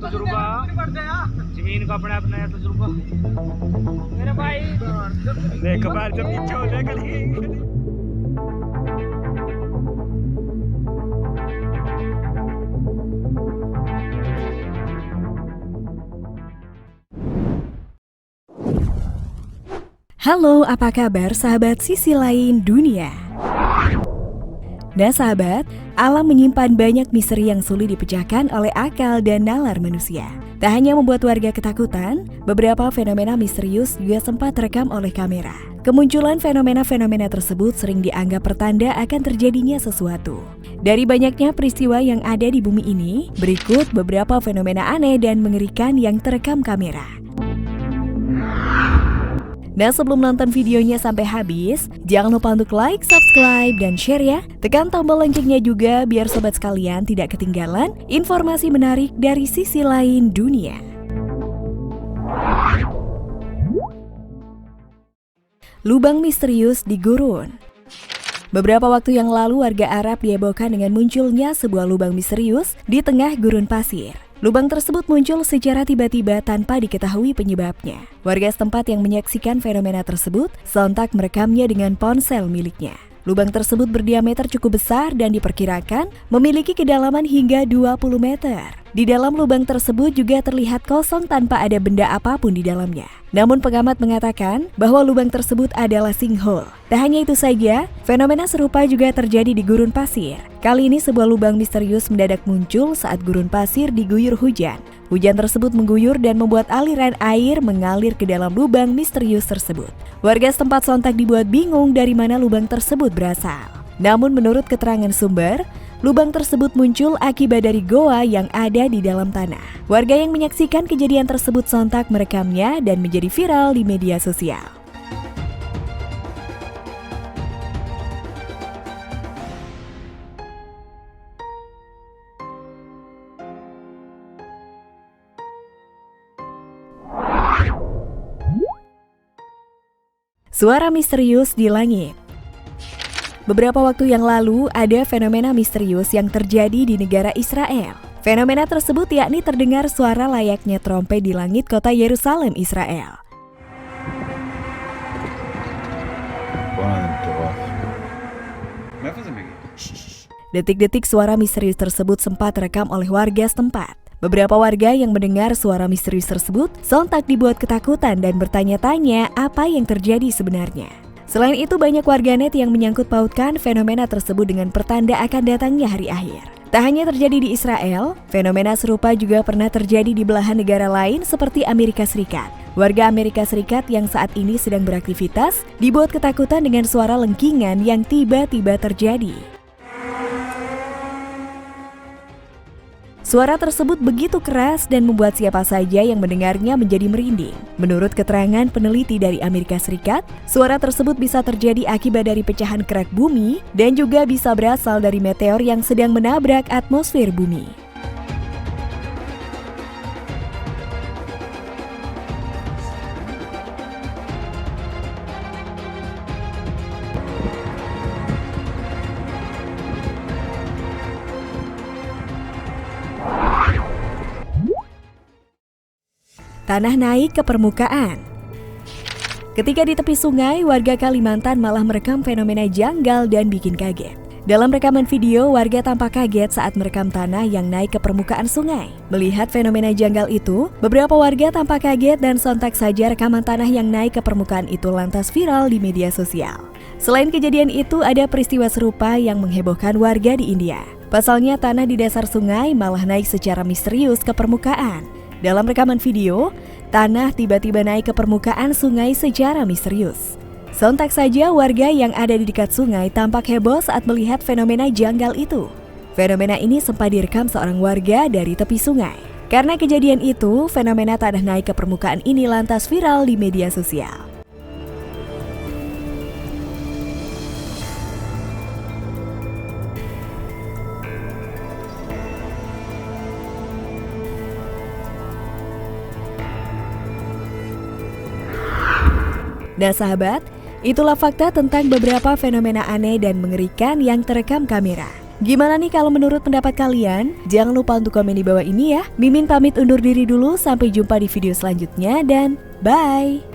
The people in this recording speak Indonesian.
तजुर्बा, जमीन का अपना अपना तजुर्बा। मेरे भाई देख बार जब पीछे हो जाए गली। Halo, apa kabar sahabat sisi lain dunia? Nah sahabat, alam menyimpan banyak misteri yang sulit dipecahkan oleh akal dan nalar manusia. Tak hanya membuat warga ketakutan, beberapa fenomena misterius juga sempat terekam oleh kamera. Kemunculan fenomena-fenomena tersebut sering dianggap pertanda akan terjadinya sesuatu. Dari banyaknya peristiwa yang ada di bumi ini, berikut beberapa fenomena aneh dan mengerikan yang terekam kamera. Nah sebelum nonton videonya sampai habis, jangan lupa untuk like, subscribe, dan share ya. Tekan tombol loncengnya juga biar sobat sekalian tidak ketinggalan informasi menarik dari sisi lain dunia. Lubang misterius di gurun. Beberapa waktu yang lalu warga Arab dihebohkan dengan munculnya sebuah lubang misterius di tengah gurun pasir. Lubang tersebut muncul secara tiba-tiba tanpa diketahui penyebabnya. Warga setempat yang menyaksikan fenomena tersebut sontak merekamnya dengan ponsel miliknya. Lubang tersebut berdiameter cukup besar dan diperkirakan memiliki kedalaman hingga 20 meter. Di dalam lubang tersebut juga terlihat kosong tanpa ada benda apapun di dalamnya. Namun pengamat mengatakan bahwa lubang tersebut adalah sinkhole. Tak hanya itu saja, fenomena serupa juga terjadi di gurun pasir. Kali ini sebuah lubang misterius mendadak muncul saat gurun pasir diguyur hujan. Hujan tersebut mengguyur dan membuat aliran air mengalir ke dalam lubang misterius tersebut. Warga setempat sontak dibuat bingung dari mana lubang tersebut berasal. Namun menurut keterangan sumber, lubang tersebut muncul akibat dari goa yang ada di dalam tanah. Warga yang menyaksikan kejadian tersebut sontak merekamnya dan menjadi viral di media sosial. Suara misterius di langit. Beberapa waktu yang lalu, ada fenomena misterius yang terjadi di negara Israel. Fenomena tersebut yakni terdengar suara layaknya trompet di langit kota Yerusalem, Israel. Detik-detik suara misterius tersebut sempat terekam oleh warga setempat. Beberapa warga yang mendengar suara misterius tersebut sontak dibuat ketakutan dan bertanya-tanya apa yang terjadi sebenarnya. Selain itu, banyak warganet yang menyangkut pautkan fenomena tersebut dengan pertanda akan datangnya hari akhir. Tak hanya terjadi di Israel, fenomena serupa juga pernah terjadi di belahan negara lain seperti Amerika Serikat. Warga Amerika Serikat yang saat ini sedang beraktivitas dibuat ketakutan dengan suara lengkingan yang tiba-tiba terjadi. Suara tersebut begitu keras dan membuat siapa saja yang mendengarnya menjadi merinding. Menurut keterangan peneliti dari Amerika Serikat, suara tersebut bisa terjadi akibat dari pecahan kerak bumi dan juga bisa berasal dari meteor yang sedang menabrak atmosfer bumi. Tanah naik ke permukaan. Ketika di tepi sungai, warga Kalimantan malah merekam fenomena janggal dan bikin kaget. Dalam rekaman video, warga tampak kaget saat merekam tanah yang naik ke permukaan sungai. Melihat fenomena janggal itu, beberapa warga tampak kaget dan sontak saja rekaman tanah yang naik ke permukaan itu lantas viral di media sosial. Selain kejadian itu, ada peristiwa serupa yang menghebohkan warga di India. Pasalnya, tanah di dasar sungai malah naik secara misterius ke permukaan. Dalam rekaman video, tanah tiba-tiba naik ke permukaan sungai secara misterius. Sontak saja warga yang ada di dekat sungai tampak heboh saat melihat fenomena janggal itu. Fenomena ini sempat direkam seorang warga dari tepi sungai. Karena kejadian itu, fenomena tanah naik ke permukaan ini lantas viral di media sosial. Nah sahabat, itulah fakta tentang beberapa fenomena aneh dan mengerikan yang terekam kamera. Gimana nih kalau menurut pendapat kalian? Jangan lupa untuk komen di bawah ini ya. Mimin pamit undur diri dulu, sampai jumpa di video selanjutnya dan bye!